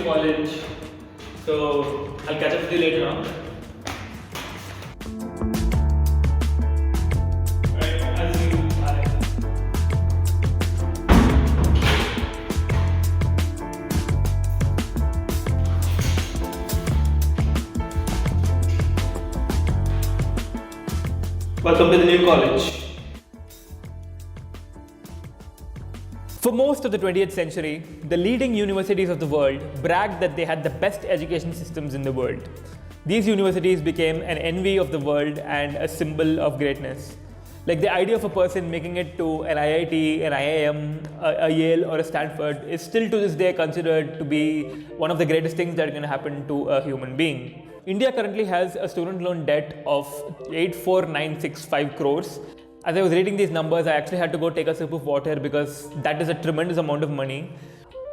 college. So I'll catch up with you later on. Alright, I'll see you. Bye. Welcome to the new college. For most of the 20th century, the leading universities of the world bragged that they had the best education systems in the world. These universities became an envy of the world and a symbol of greatness. Like the idea of a person making it to an IIT, an IIM, a Yale or a Stanford is still to this day considered to be one of the greatest things that can happen to a human being. India currently has a student loan debt of 84965 crores. As I was reading these numbers, I actually had to go take a sip of water because that is a tremendous amount of money.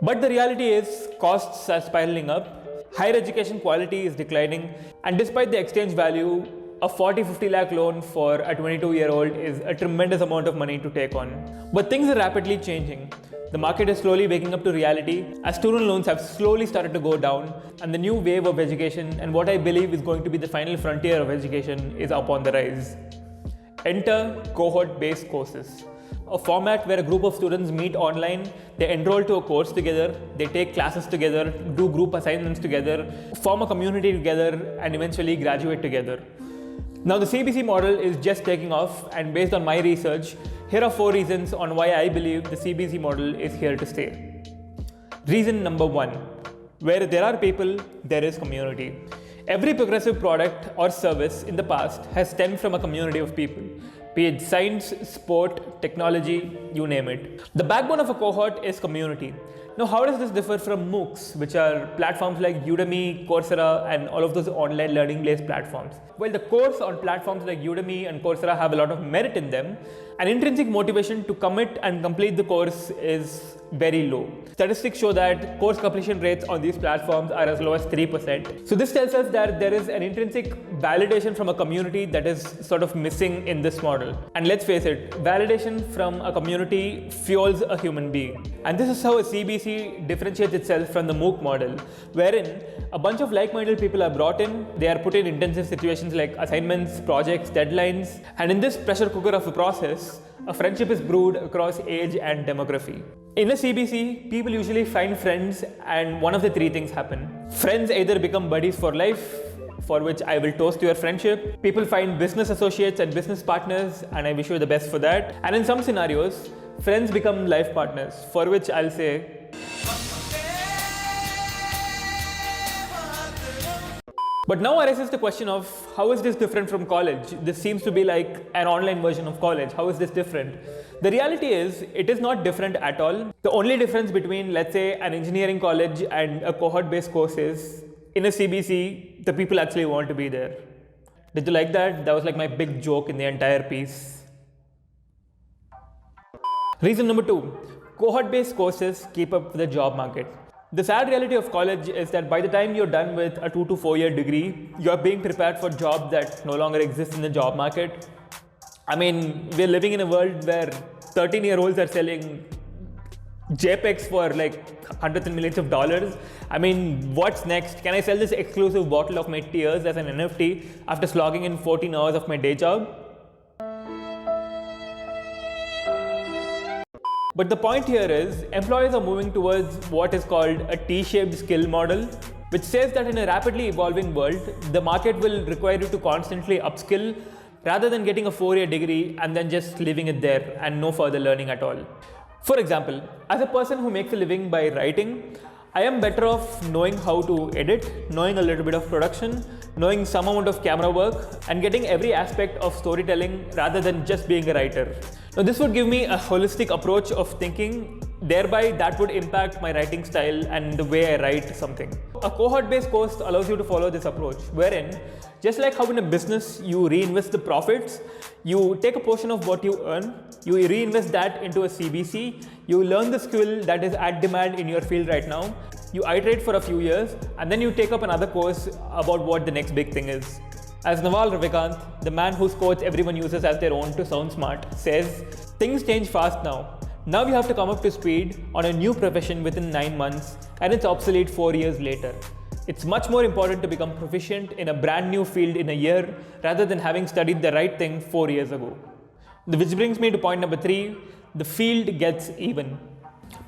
But the reality is, costs are spiraling up, higher education quality is declining, and despite the exchange value, a 40-50 lakh loan for a 22-year-old is a tremendous amount of money to take on. But things are rapidly changing. The market is slowly waking up to reality as student loans have slowly started to go down, and the new wave of education and what I believe is going to be the final frontier of education is up on the rise. Enter cohort-based courses, a format where a group of students meet online, they enroll to a course together, they take classes together, do group assignments together, form a community together, and eventually graduate together. Now the CBC model is just taking off, and based on my research, here are 4 reasons on why I believe the CBC model is here to stay. Reason number 1, where there are people, there is community. Every progressive product or service in the past has stemmed from a community of people, be it science, sport, technology, you name it. The backbone of a cohort is community. Now, how does this differ from MOOCs, which are platforms like Udemy, Coursera, and all of those online learning-based platforms? Well, the course on platforms like Udemy and Coursera have a lot of merit in them, and intrinsic motivation to commit and complete the course is very low. Statistics show that course completion rates on these platforms are as low as 3%. So this tells us that there is an intrinsic validation from a community that is sort of missing in this model. And let's face it, validation from a community fuels a human being. And this is how a CBC differentiates itself from the MOOC model, wherein a bunch of like-minded people are brought in, they are put in intensive situations like assignments, projects, deadlines, and in this pressure cooker of a process, a friendship is brewed across age and demography. In a CBC, people usually find friends, and one of the 3 things happen. Friends either become buddies for life, for which I will toast your friendship. People find business associates and business partners, and I wish you the best for that. And in some scenarios, friends become life partners, for which I'll say, but now arises the question of how is this different from college? This seems to be like an online version of college. How is this different? The reality is, it is not different at all. The only difference between, let's say, an engineering college and a cohort-based course is, in a CBC, the people actually want to be there. Did you like that? That was like my big joke in the entire piece. Reason number 2, cohort-based courses keep up with the job market. The sad reality of college is that by the time you're done with a 2 to 4 year degree, you're being prepared for jobs that no longer exist in the job market. I mean, we're living in a world where 13-year-olds are selling JPEGs for like hundreds and millions of dollars. I mean, what's next? Can I sell this exclusive bottle of my tears as an NFT after slogging in 14 hours of my day job? But the point here is, employers are moving towards what is called a T-shaped skill model, which says that in a rapidly evolving world, the market will require you to constantly upskill rather than getting a 4-year degree and then just leaving it there and no further learning at all. For example, as a person who makes a living by writing, I am better off knowing how to edit, knowing a little bit of production, knowing some amount of camera work, and getting every aspect of storytelling rather than just being a writer. Now, this would give me a holistic approach of thinking, thereby that would impact my writing style and the way I write something. A cohort-based course allows you to follow this approach, wherein, just like how in a business you reinvest the profits, you take a portion of what you earn, you reinvest that into a CBC, you learn the skill that is at demand in your field right now, you iterate for a few years, and then you take up another course about what the next big thing is. As Naval Ravikant, the man whose quotes everyone uses as their own to sound smart, says, things change fast now. Now you have to come up to speed on a new profession within 9 months and it's obsolete 4 years later. It's much more important to become proficient in a brand new field in a year rather than having studied the right thing 4 years ago. Which brings me to point number 3, the field gets even.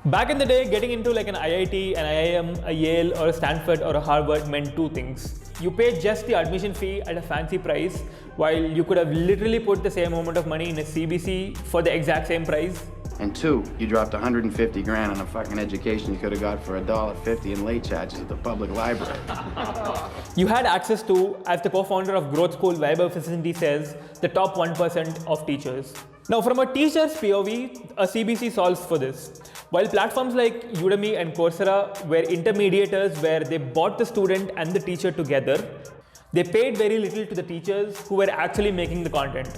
Back in the day, getting into like an IIT, an IIM, a Yale or a Stanford or a Harvard meant 2 things. You paid just the admission fee at a fancy price, while you could have literally put the same amount of money in a CBC for the exact same price. And 2, you dropped 150 grand on a fucking education you could have got for $1.50 in late charges at the public library. You had access to, as the co-founder of Growth School Vijay Facility says, the top 1% of teachers. Now, from a teacher's POV, a CBC solves for this. While platforms like Udemy and Coursera were intermediators where they bought the student and the teacher together, they paid very little to the teachers who were actually making the content.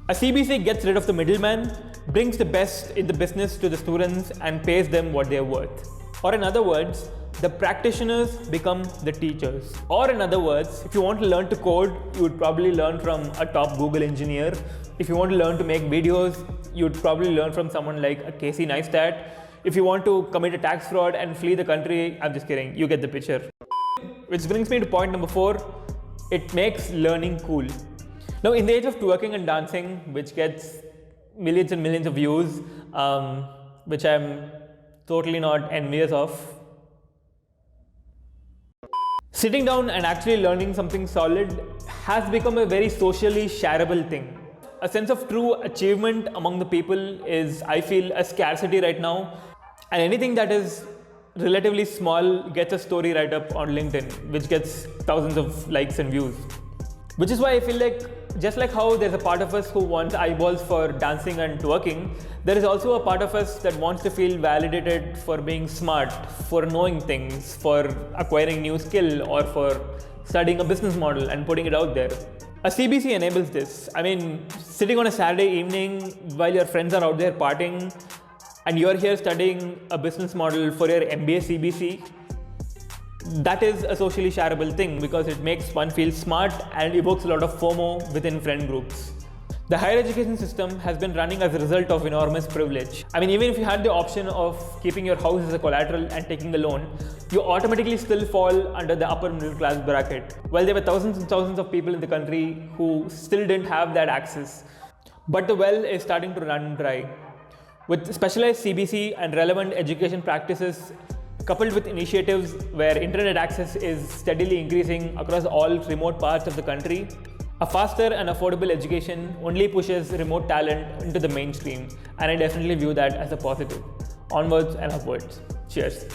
A CBC gets rid of the middleman, brings the best in the business to the students and pays them what they are worth. Or in other words, the practitioners become the teachers. Or in other words, if you want to learn to code, you would probably learn from a top Google engineer. If you want to learn to make videos, you'd probably learn from someone like a Casey Neistat. If you want to commit a tax fraud and flee the country, I'm just kidding, you get the picture. Which brings me to point number 4, it makes learning cool. Now, in the age of twerking and dancing, which gets millions and millions of views, which I'm totally not envious of, sitting down and actually learning something solid has become a very socially shareable thing. A sense of true achievement among the people is, I feel, a scarcity right now. And anything that is relatively small gets a story right up on LinkedIn, which gets thousands of likes and views. Which is why I feel like, just like how there's a part of us who wants eyeballs for dancing and twerking, there is also a part of us that wants to feel validated for being smart, for knowing things, for acquiring new skill, or for studying a business model and putting it out there. A CBC enables this. I mean, sitting on a Saturday evening while your friends are out there partying and you're here studying a business model for your MBA CBC, that is a socially shareable thing because it makes one feel smart and evokes a lot of FOMO within friend groups. The higher education system has been running as a result of enormous privilege. I mean, even if you had the option of keeping your house as a collateral and taking a loan, you automatically still fall under the upper middle class bracket. While there were thousands and thousands of people in the country who still didn't have that access. But the well is starting to run dry. With specialized CBC and relevant education practices, coupled with initiatives where internet access is steadily increasing across all remote parts of the country, a faster and affordable education only pushes remote talent into the mainstream, and I definitely view that as a positive. Onwards and upwards. Cheers.